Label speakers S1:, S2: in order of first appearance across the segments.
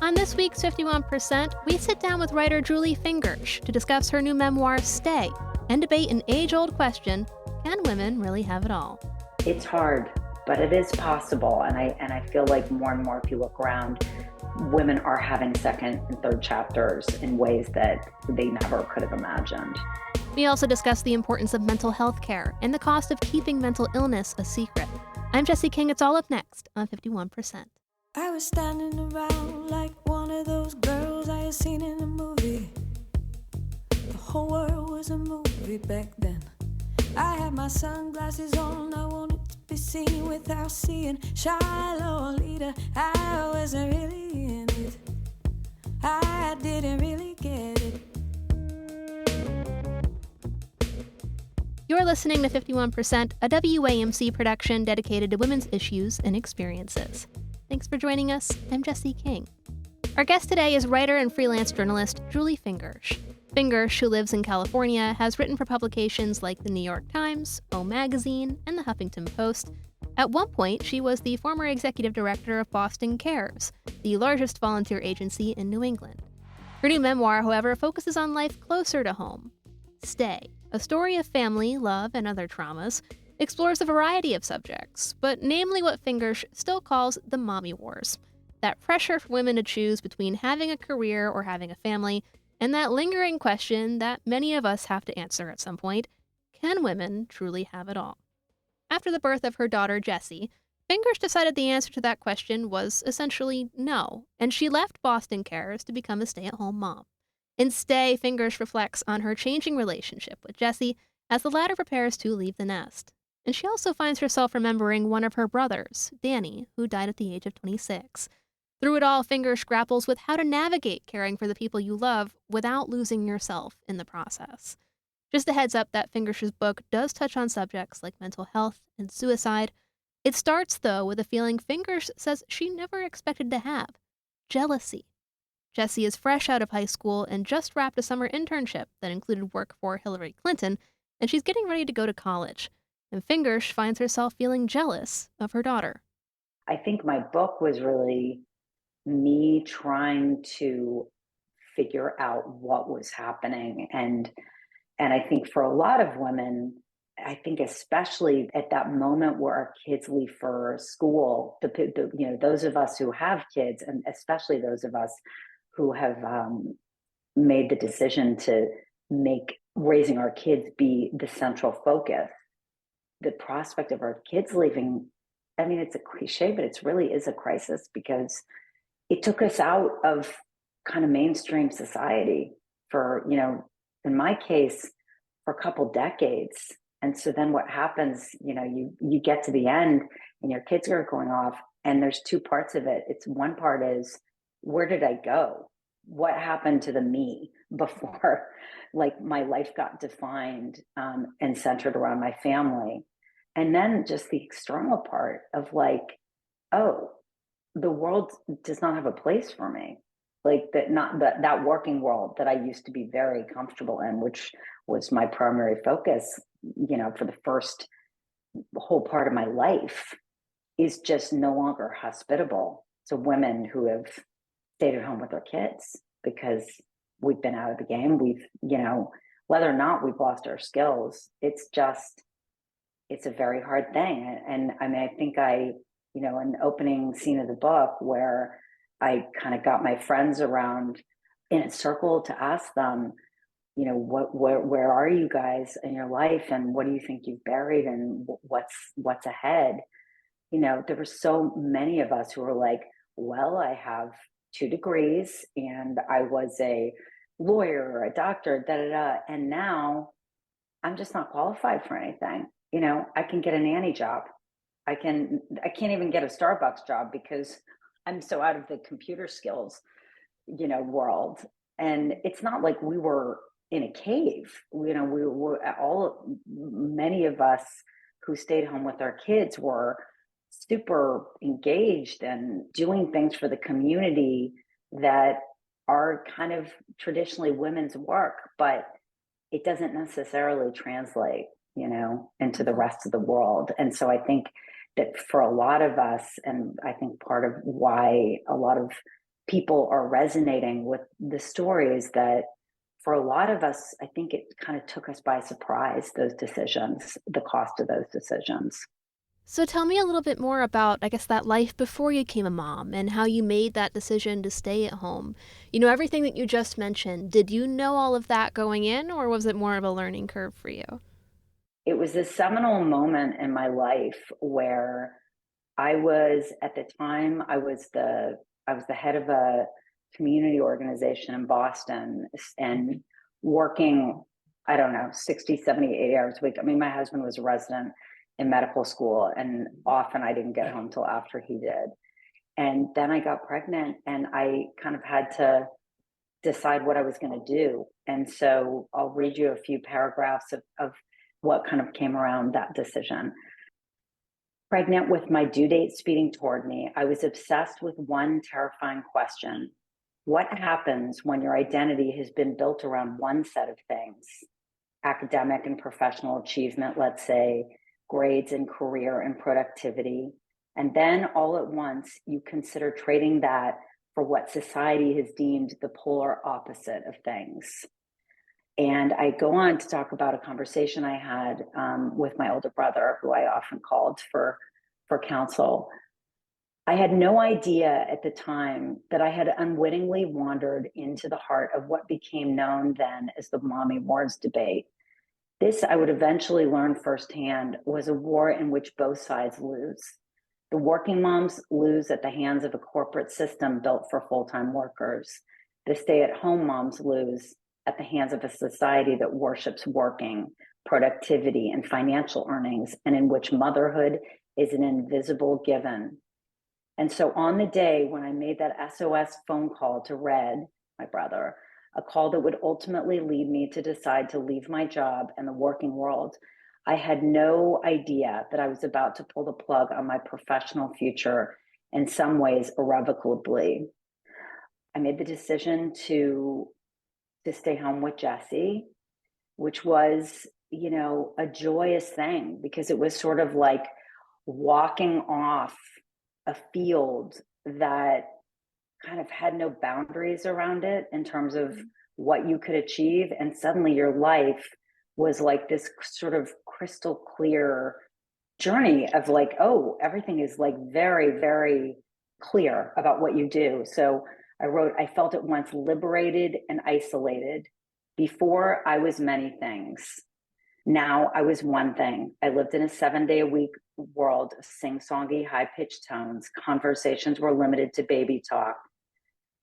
S1: On this week's 51%, we sit down with writer Julie Fingersh to discuss her new memoir, Stay, and debate an age-old question: can women really have it all?
S2: It's hard, but it is possible. And I feel like more and more, if you look around, women are having second and third chapters in ways that they never could have imagined.
S1: We also discuss the importance of mental health care and the cost of keeping mental illness a secret. I'm Jesse King. It's all up next on 51%.
S3: I was standing around like one of those girls I had seen in a movie. The whole world was a movie back then. I had my sunglasses on, I wanted to be seen without seeing shy Lolita. I wasn't really in it, I didn't really get it.
S1: You're listening to 51%, a WAMC production dedicated to women's issues and experiences. Thanks for joining us. I'm Jesse King. Our guest today is writer and freelance journalist Julie Fingersh. Fingersh, who lives in California, has written for publications like the New York Times, O Magazine, and the Huffington Post. At one point, she was the former executive director of Boston Cares, the largest volunteer agency in New England. Her new memoir, however, focuses on life closer to home. Stay, a story of family, love, and other traumas, explores a variety of subjects, but namely what Fingersh still calls the mommy wars. That pressure for women to choose between having a career or having a family, and that lingering question that many of us have to answer at some point: can women truly have it all? After the birth of her daughter, Jessie, Fingersh decided the answer to that question was essentially no, and she left Boston Cares to become a stay-at-home mom. In Stay, Fingersh reflects on her changing relationship with Jessie as the latter prepares to leave the nest. And she also finds herself remembering one of her brothers, Danny, who died at the age of 26. Through it all, Fingersh grapples with how to navigate caring for the people you love without losing yourself in the process. Just a heads up that Fingersh's book does touch on subjects like mental health and suicide. It starts, though, with a feeling Fingersh says she never expected to have: jealousy. Jessie is fresh out of high school and just wrapped a summer internship that included work for Hillary Clinton, and she's getting ready to go to college. And Fingersh finds herself feeling jealous of her daughter.
S2: I think my book was really me trying to figure out what was happening. And I think for a lot of women, I think especially at that moment where our kids leave for school, those of us who have kids, and especially those of us who have made the decision to make raising our kids be the central focus, the prospect of our kids leaving, I mean, it's a cliche, but it really is a crisis, because it took us out of kind of mainstream society for, in my case, for a couple decades. And so then what happens, you get to the end and your kids are going off, and there's two parts of it. It's one part is, where did I go? What happened to the me before, like, my life got defined and centered around my family? And then just the external part of like, oh, the world does not have a place for me. Like that working world that I used to be very comfortable in, which was my primary focus, for the first whole part of my life, is just no longer hospitable to women who have stayed at home with their kids, because we've been out of the game. We've, whether or not we've lost our skills, it's a very hard thing. And I mean, I think an opening scene of the book where I kind of got my friends around in a circle to ask them, where are you guys in your life, and what do you think you've buried, and what's ahead? There were so many of us who were like, well, I have 2 degrees and I was a lawyer or a doctor, and now I'm just not qualified for anything. I can get a nanny job. I can't even get a Starbucks job because I'm so out of the computer skills, world. And it's not like we were in a cave. Many of us who stayed home with our kids were super engaged and doing things for the community that are kind of traditionally women's work, but it doesn't necessarily translate, into the rest of the world. And so I think that for a lot of us, and I think part of why a lot of people are resonating with the stories that for a lot of us, I think it kind of took us by surprise, those decisions, the cost of those decisions.
S1: So tell me a little bit more about, I guess, that life before you became a mom and how you made that decision to stay at home. You know, everything that you just mentioned, did you know all of that going in, or was it more of a learning curve for you?
S2: It was a seminal moment in my life where I was, at the time, I was the head of a community organization in Boston and working, I don't know, 60, 70, 80 hours a week. I mean, my husband was a resident in medical school, and often I didn't get home till after he did. And then I got pregnant, and I kind of had to decide what I was going to do. And so I'll read you a few paragraphs of what kind of came around that decision. Pregnant with my due date speeding toward me, I was obsessed with one terrifying question. What happens when your identity has been built around one set of things? Academic and professional achievement, let's say, grades and career and productivity. And then all at once, you consider trading that for what society has deemed the polar opposite of things. And I go on to talk about a conversation I had with my older brother, who I often called for counsel. I had no idea at the time that I had unwittingly wandered into the heart of what became known then as the Mommy Wars debate. This, I would eventually learn firsthand, was a war in which both sides lose. The working moms lose at the hands of a corporate system built for full-time workers. The stay-at-home moms lose at the hands of a society that worships working, productivity, and financial earnings, and in which motherhood is an invisible given. And so on the day when I made that SOS phone call to Red, my brother, a call that would ultimately lead me to decide to leave my job and the working world, I had no idea that I was about to pull the plug on my professional future, in some ways irrevocably. I made the decision to stay home with Jesse, which was, you know, a joyous thing because it was sort of like walking off a field that kind of had no boundaries around it in terms of what you could achieve. And suddenly your life was like this sort of crystal clear journey of like, oh, everything is like very, very clear about what you do. So I wrote, I felt at once liberated and isolated. Before I was many things. Now I was one thing. I lived in a 7-day-a-week world of sing-songy, high-pitched tones. Conversations were limited to baby talk.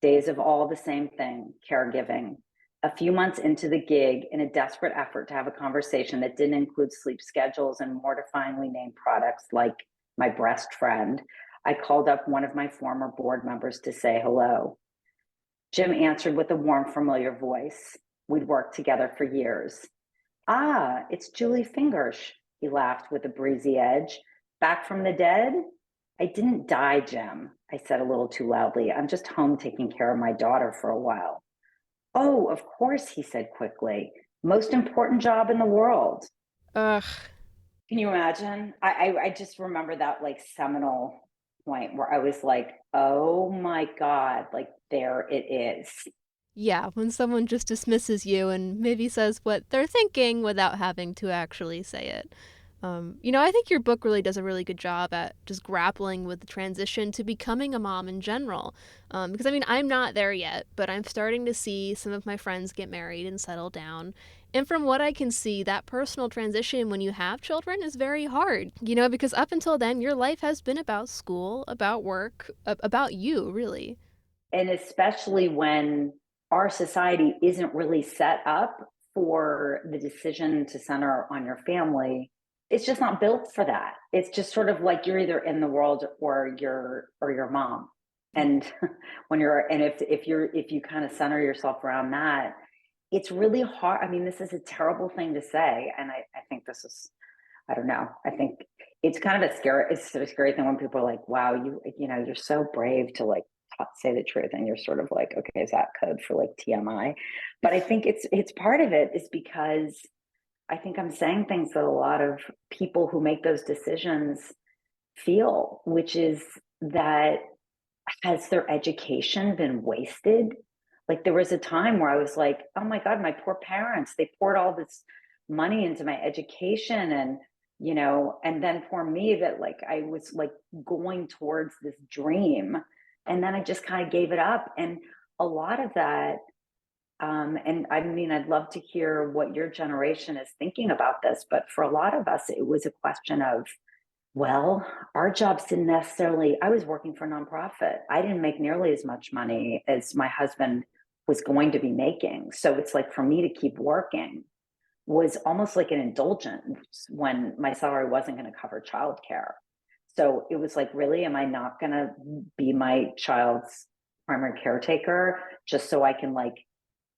S2: Days of all the same thing, caregiving. A few months into the gig, in a desperate effort to have a conversation that didn't include sleep schedules and mortifyingly named products like my breast friend, I called up one of my former board members to say hello. Jim answered with a warm, familiar voice. We'd worked together for years. Ah, it's Julie Fingersh, he laughed with a breezy edge. Back from the dead? I didn't die, Jim, I said a little too loudly. I'm just home taking care of my daughter for a while. Oh, of course, he said quickly. Most important job in the world.
S1: Ugh.
S2: Can you imagine? I just remember that like seminal point where I was like, oh my God, like there it is.
S1: Yeah, when someone just dismisses you and maybe says what they're thinking without having to actually say it. You know, I think your book really does a really good job at just grappling with the transition to becoming a mom in general. Because, I mean, I'm not there yet, but I'm starting to see some of my friends get married and settle down. And from what I can see, that personal transition when you have children is very hard, you know, because up until then, your life has been about school, about work, about you, really.
S2: And especially when our society isn't really set up for the decision to center on your family. It's just not built for that. It's just sort of like you're either in the world or your mom. And if you kind of center yourself around that, it's really hard. I mean, this is a terrible thing to say. And I think this is, I don't know. I think it's kind of a scary thing when people are like, wow, you know, you're so brave to like say the truth. And you're sort of like, okay, is that code for like TMI? But I think it's part of it is because I think I'm saying things that a lot of people who make those decisions feel, which is that has their education been wasted? Like there was a time where I was like, oh my God, my poor parents, they poured all this money into my education, and and then for me that like I was like going towards this dream, and then I just kind of gave it up. And a lot of that, and I mean, I'd love to hear what your generation is thinking about this, but for a lot of us, it was a question of, well, our jobs didn't necessarily, I was working for a nonprofit. I didn't make nearly as much money as my husband was going to be making. So it's like for me to keep working was almost like an indulgence when my salary wasn't going to cover childcare. So it was like, really, am I not going to be my child's primary caretaker just so I can like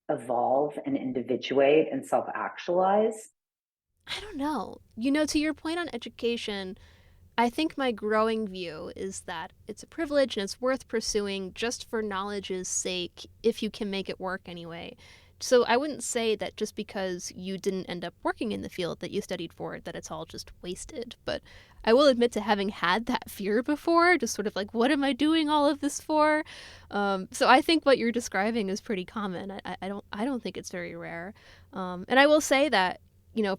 S2: evolve and individuate and self-actualize?
S1: I don't know. To your point on education, I think my growing view is that it's a privilege and it's worth pursuing just for knowledge's sake if you can make it work anyway. So I wouldn't say that just because you didn't end up working in the field that you studied for, that it's all just wasted. But I will admit to having had that fear before, just sort of like, what am I doing all of this for? So I think what you're describing is pretty common. I don't think it's very rare. And I will say that,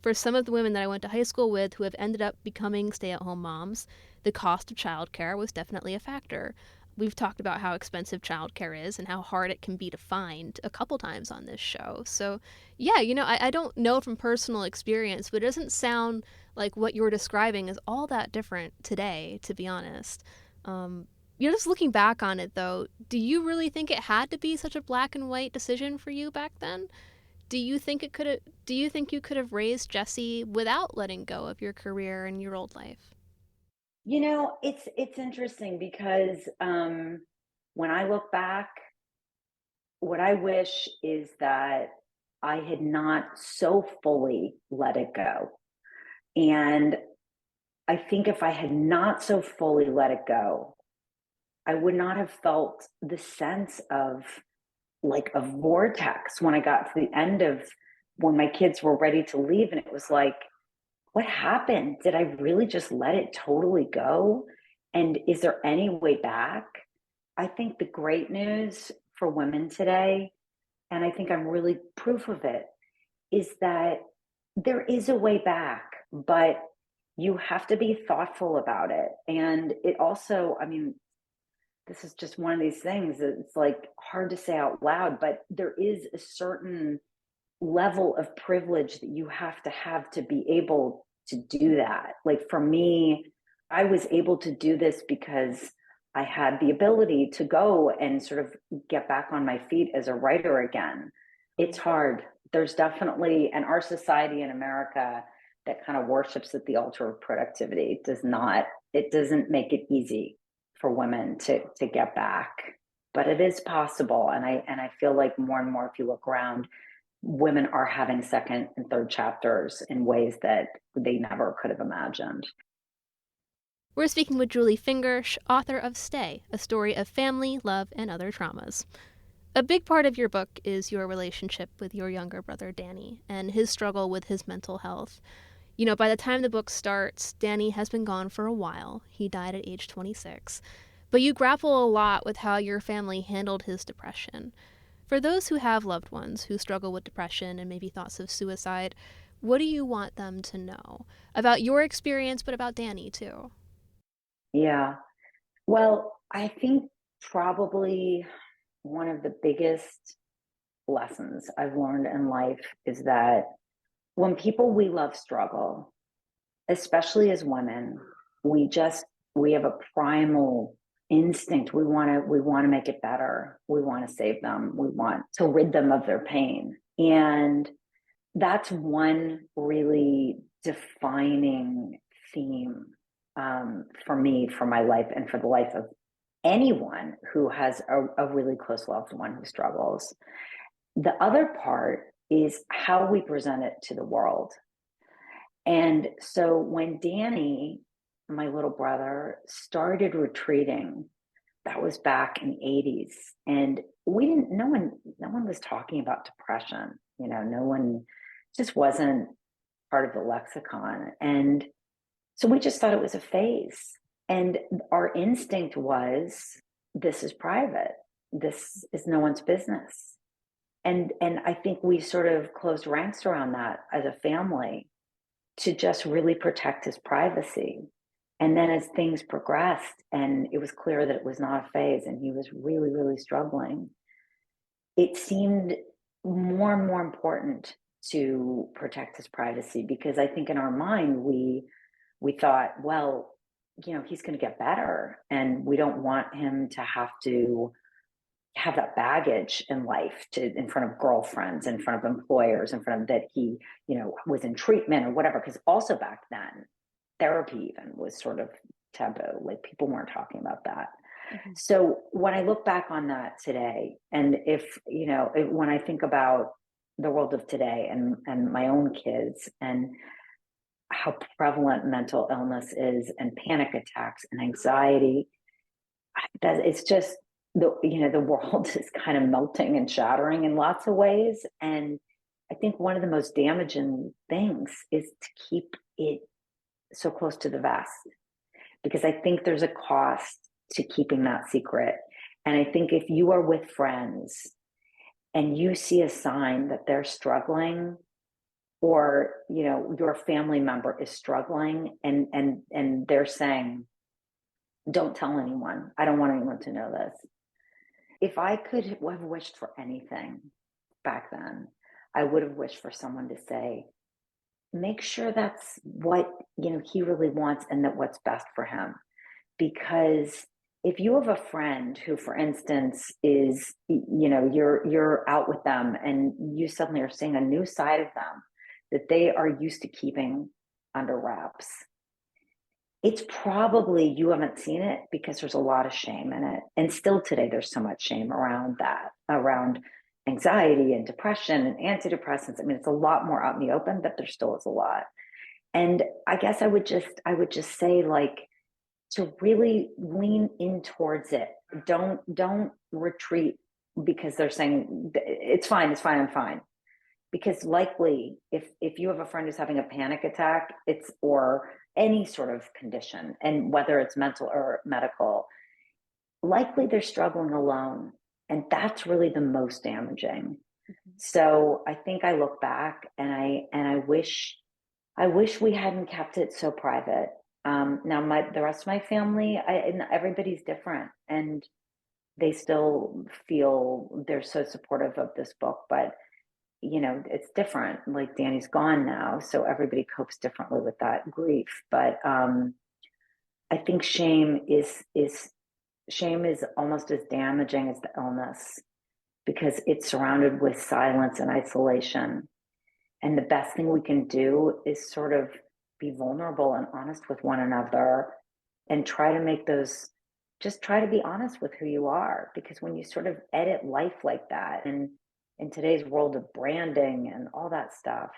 S1: for some of the women that I went to high school with who have ended up becoming stay-at-home moms, the cost of childcare was definitely a factor. We've talked about how expensive childcare is and how hard it can be to find a couple times on this show. So, yeah, I don't know from personal experience, but it doesn't sound like what you're describing is all that different today, to be honest. Just looking back on it, though, do you really think it had to be such a black and white decision for you back then? Do you think you could have raised Jessie without letting go of your career and your old life?
S2: It's interesting because when I look back, what I wish is that I had not so fully let it go. And I think if I had not so fully let it go, I would not have felt the sense of like a vortex when I got to the end of when my kids were ready to leave. And it was like, what happened? Did I really just let it totally go? And is there any way back? I think the great news for women today, and I think I'm really proof of it, is that there is a way back, but you have to be thoughtful about it. And it also, I mean, this is just one of these things that it's like hard to say out loud, but there is a certain level of privilege that you have to be able to do that. Like for me, I was able to do this because I had the ability to go and sort of get back on my feet as a writer again. It's hard. There's definitely, and our society in America that kind of worships at the altar of productivity doesn't make it easy for women to get back. But it is possible. And I feel like more and more, if you look around, women are having second and third chapters in ways that they never could have imagined.
S1: We're speaking with Julie Fingersh, author of Stay, a story of family, love, and other traumas. A big part of your book is your relationship with your younger brother, Danny, and his struggle with his mental health. By the time the book starts, Danny has been gone for a while. He died at age 26. But you grapple a lot with how your family handled his depression. For those who have loved ones who struggle with depression and maybe thoughts of suicide, what do you want them to know about your experience, but about Danny too?
S2: Yeah. Well, I think probably one of the biggest lessons I've learned in life is that when people we love struggle, especially as women, we have a primal instinct. We want to make it better. We want to save them. We want to rid them of their pain. And that's one really defining theme for me, for my life, and for the life of anyone who has a really close loved one who struggles. The other part is how we present it to the world. And so when Danny, my little brother, started retreating, that was back in the 80s. And no one was talking about depression. No one, just wasn't part of the lexicon. And so we just thought it was a phase. And our instinct was this is private. This is no one's business. And I think we sort of closed ranks around that as a family to just really protect his privacy. And then as things progressed and it was clear that it was not a phase and he was really, really struggling, it seemed more and more important to protect his privacy, because I think in our mind, we thought, well, he's going to get better and we don't want him to have that baggage in life in front of girlfriends, in front of employers, in front of that he, was in treatment or whatever. Because also back then, therapy even was sort of taboo. Like people weren't talking about that. Mm-hmm. So when I look back on that today, and when I think about the world of today and my own kids and how prevalent mental illness is and panic attacks and anxiety, it's just, the world is kind of melting and shattering in lots of ways. And I think one of the most damaging things is to keep it so close to the vest, because I think there's a cost to keeping that secret. And I think if you are with friends and you see a sign that they're struggling, or your family member is struggling and they're saying, don't tell anyone, I don't want anyone to know this. If I could have wished for anything back then, I would have wished for someone to say, make sure that's what he really wants and that what's best for him. Because if you have a friend who, for instance, is, you're out with them and you suddenly are seeing a new side of them that they are used to keeping under wraps, it's probably you haven't seen it because there's a lot of shame in it. And still today, there's so much shame around that, around anxiety and depression and antidepressants. I mean, it's a lot more out in the open, but there still is a lot. And I guess I would just say, like, to really lean in towards it. Don't retreat because they're saying it's fine, I'm fine. Because likely if you have a friend who's having a panic attack, or any sort of condition, and whether it's mental or medical, likely they're struggling alone. And that's really the most damaging. Mm-hmm. So I think I look back and I wish we hadn't kept it so private. Now the rest of my family, and everybody's different, and they still feel they're so supportive of this book, but it's different. Like Danny's gone now, so everybody copes differently with that grief. But I think shame is almost as damaging as the illness, because it's surrounded with silence and isolation. And the best thing we can do is sort of be vulnerable and honest with one another, and try to be honest with who you are. Because when you sort of edit life like that, and in today's world of branding and all that stuff,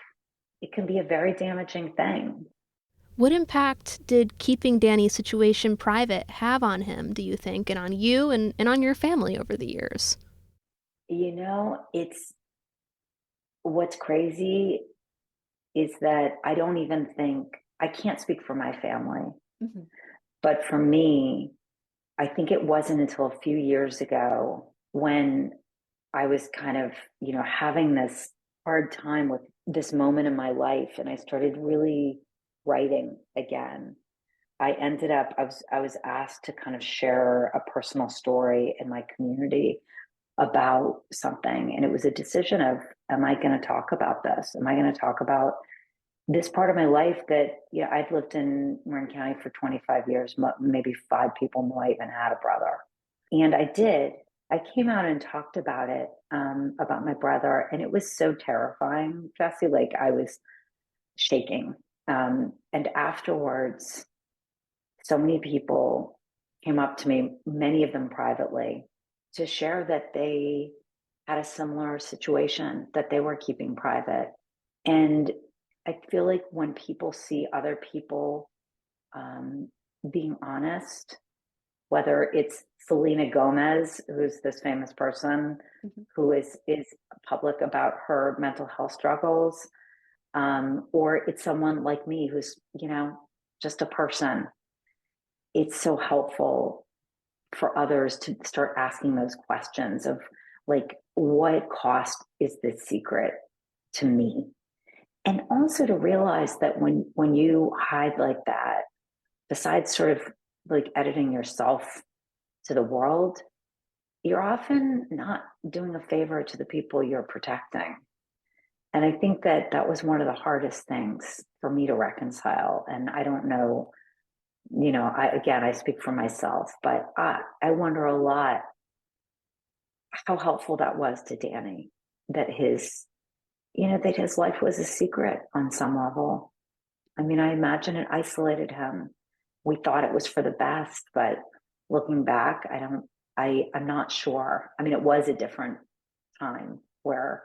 S2: it can be a very damaging thing.
S1: What impact did keeping Danny's situation private have on him, do you think, and on you and on your family over the years?
S2: It's what's crazy is that I can't speak for my family, mm-hmm. but for me, I think it wasn't until a few years ago when I was kind of, having this hard time with this moment in my life, and I started really writing again. I was asked to kind of share a personal story in my community about something, and it was a decision of, am I going to talk about this? Am I going to talk about this part of my life that, I've lived in Marin County for 25 years, maybe 5 people knew I even had a brother. And I did. I came out and talked about it, about my brother, and it was so terrifying, Jesse. Like, I was shaking. And afterwards, so many people came up to me, many of them privately, to share that they had a similar situation that they were keeping private. And I feel like when people see other people being honest, whether it's Selena Gomez, who's this famous person, mm-hmm. who is public about her mental health struggles, or it's someone like me who's, just a person, it's so helpful for others to start asking those questions of like, what cost is this secret to me? And also to realize that when you hide like that, besides sort of like editing yourself to the world, you're often not doing a favor to the people you're protecting. And I think that that was one of the hardest things for me to reconcile. And I don't know, I speak for myself, but I wonder a lot how helpful that was to Danny, that his life was a secret on some level. I mean, I imagine it isolated him. We thought it was for the best, but looking back, I'm not sure. I mean, it was a different time where,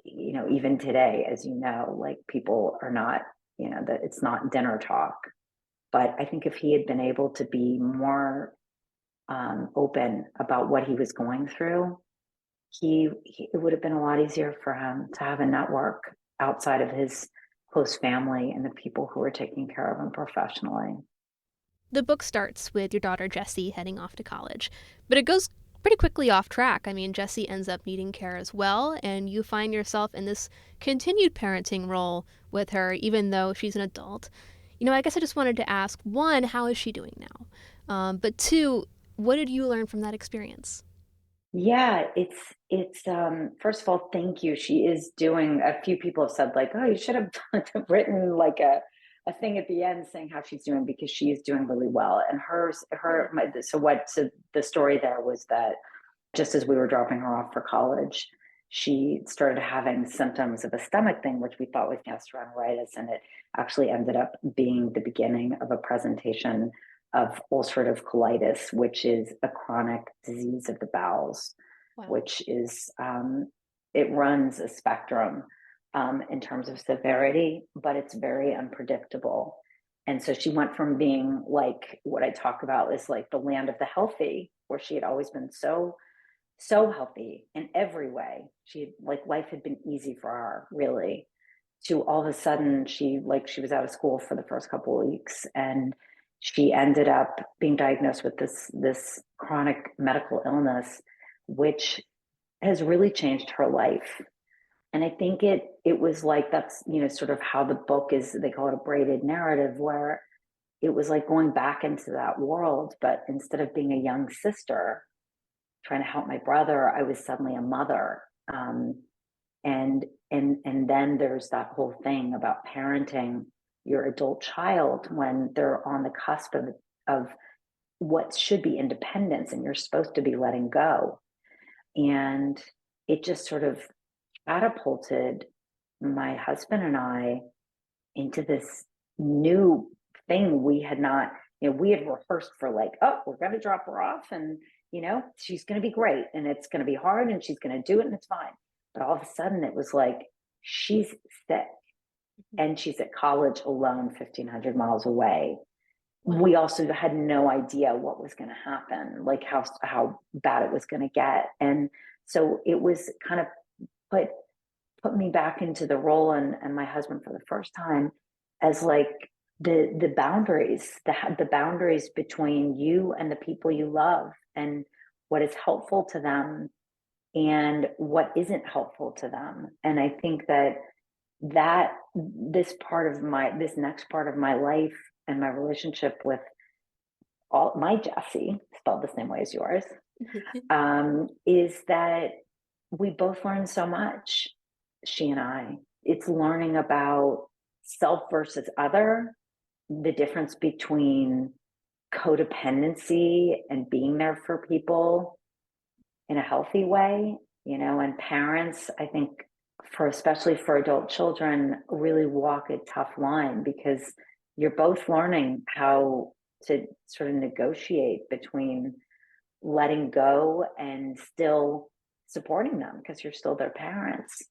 S2: even today, as you know, like people are not, that it's not dinner talk. But I think if he had been able to be more open about what he was going through, it would have been a lot easier for him to have a network outside of his close family and the people who were taking care of him professionally.
S1: The book starts with your daughter Jessie heading off to college, but it goes pretty quickly off track. I mean, Jessie ends up needing care as well, and you find yourself in this continued parenting role with her, even though she's an adult. I guess I just wanted to ask, one, how is she doing now? But two, what did you learn from that experience?
S2: Yeah, it's first of all, thank you. She is doing, a few people have said like, oh, you should have written like a thing at the end saying how she's doing, because she is doing really well. And so the story there was that just as we were dropping her off for college, she started having symptoms of a stomach thing, which we thought was gastroenteritis, and it actually ended up being the beginning of a presentation of ulcerative colitis, which is a chronic disease of the bowels. Wow. Which is, it runs a spectrum in terms of severity, but it's very unpredictable. And so she went from being like, what I talk about is like the land of the healthy, where she had always been so healthy in every way. Life had been easy for her, really, to all of a sudden she was out of school for the first couple of weeks, and she ended up being diagnosed with this chronic medical illness, which has really changed her life. And I think it was like, that's, sort of how the book is, they call it a braided narrative, where it was like going back into that world, but instead of being a young sister trying to help my brother, I was suddenly a mother. And then there's that whole thing about parenting your adult child when they're on the cusp of what should be independence, and you're supposed to be letting go. And it just sort of catapulted my husband and I into this new thing we had not, we had rehearsed for like, oh, we're going to drop her off and, she's going to be great and it's going to be hard and she's going to do it and it's fine. But all of a sudden it was like, she's sick and she's at college alone, 1,500 miles away. Wow. We also had no idea what was going to happen, like how bad it was going to get. And so it was kind of put me back into the role and my husband for the first time as like the boundaries, the boundaries between you and the people you love, and what is helpful to them and what isn't helpful to them. And I think that this next part of my life and my relationship with all my Jessie, spelled the same way as yours, is that we both learn so much, she and I. It's learning about self versus other, the difference between codependency and being there for people in a healthy way, and parents, I think, especially for adult children, really walk a tough line, because you're both learning how to sort of negotiate between letting go and still supporting them, because you're still their parents.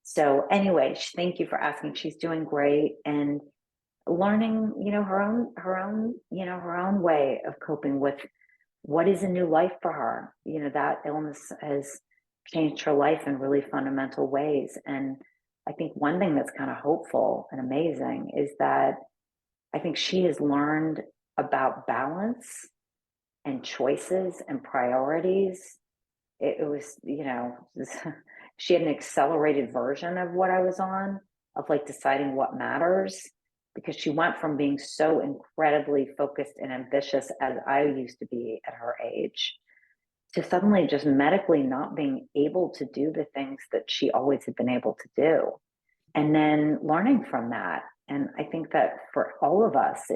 S2: So anyway, thank you for asking. She's doing great and learning, her own way of coping with what is a new life for her. That illness has changed her life in really fundamental ways. And I think one thing that's kind of hopeful and amazing is that I think she has learned about balance and choices and priorities. It was, she had an accelerated version of what I was on, of like deciding what matters, because she went from being so incredibly focused and ambitious as I used to be at her age, to suddenly just medically not being able to do the things that she always had been able to do. And then learning from that. And I think that for all of us,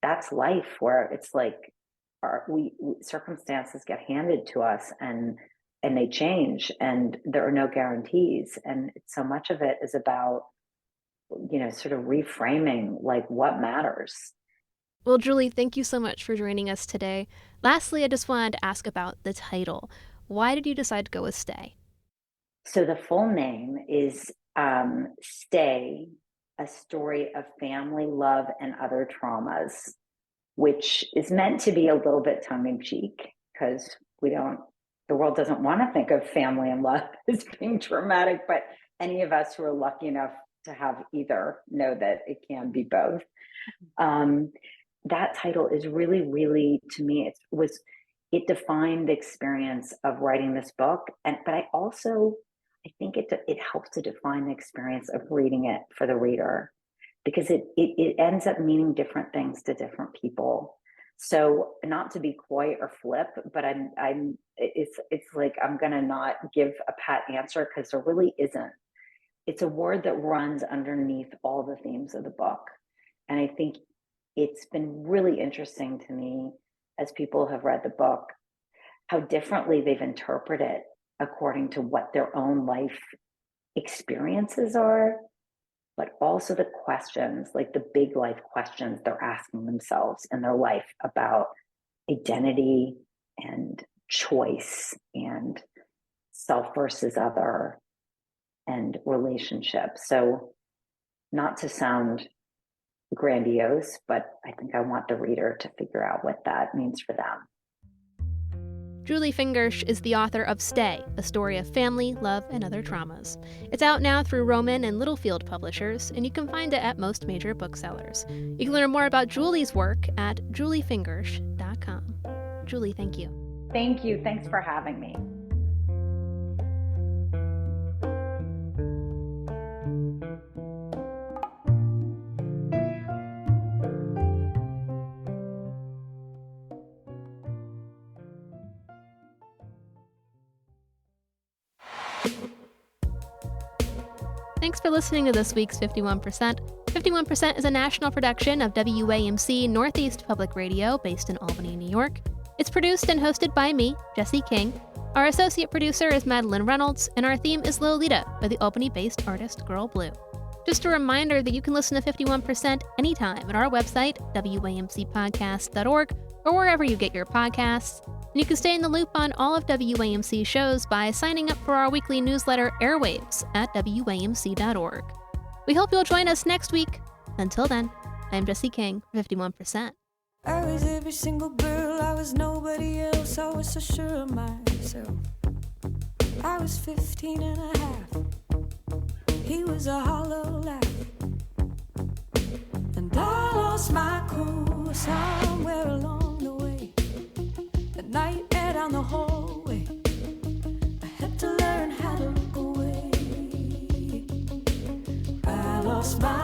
S2: that's life, where it's like circumstances get handed to us and they change, and there are no guarantees. And so much of it is about, sort of reframing like what matters.
S1: Well, Julie, thank you so much for joining us today. Lastly, I just wanted to ask about the title. Why did you decide to go with Stay?
S2: So the full name is Stay, A Story of Family, Love, and Other Traumas, which is meant to be a little bit tongue-in-cheek, because the world doesn't want to think of family and love as being traumatic, but any of us who are lucky enough to have either know that it can be both. That title is really, really, to me, it defined the experience of writing this book. But I think it helps to define the experience of reading it for the reader, because it ends up meaning different things to different people. So, not to be coy or flip, but it's like I'm gonna not give a pat answer, because there really isn't. It's a word that runs underneath all the themes of the book. And I think it's been really interesting to me, as people have read the book, how differently they've interpreted it according to what their own life experiences are, but also the questions, like the big life questions they're asking themselves in their life about identity and choice and self versus other and relationships. So, not to sound grandiose, but I think I want the reader to figure out what that means for them.
S1: Julie Fingersh is the author of Stay, A Story of Family, Love, and Other Traumas. It's out now through Rowman and Littlefield Publishers, and you can find it at most major booksellers. You can learn more about Julie's work at juliefingersh.com. Julie, thank you.
S2: Thank you. Thanks for having me.
S1: Thanks for listening to this week's 51%. 51% is a national production of WAMC Northeast Public Radio, based in Albany, New York. It's produced and hosted by me, Jesse King. Our associate producer is Madeleine Reynolds, and our theme is Lolita by the Albany-based artist Girl Blue. Just a reminder that you can listen to 51% anytime at our website, wamcpodcast.org, or wherever you get your podcasts. And you can stay in the loop on all of WAMC's shows by signing up for our weekly newsletter, Airwaves, at wamc.org. We hope you'll join us next week. Until then, I'm Jesse King, 51%.
S3: I was every single girl, I was nobody else, I was so sure of myself. I was 15 and a half, he was a hollow laugh. And I lost my cool somewhere along the way. At night and down the hallway, I had to learn how to look away. I lost my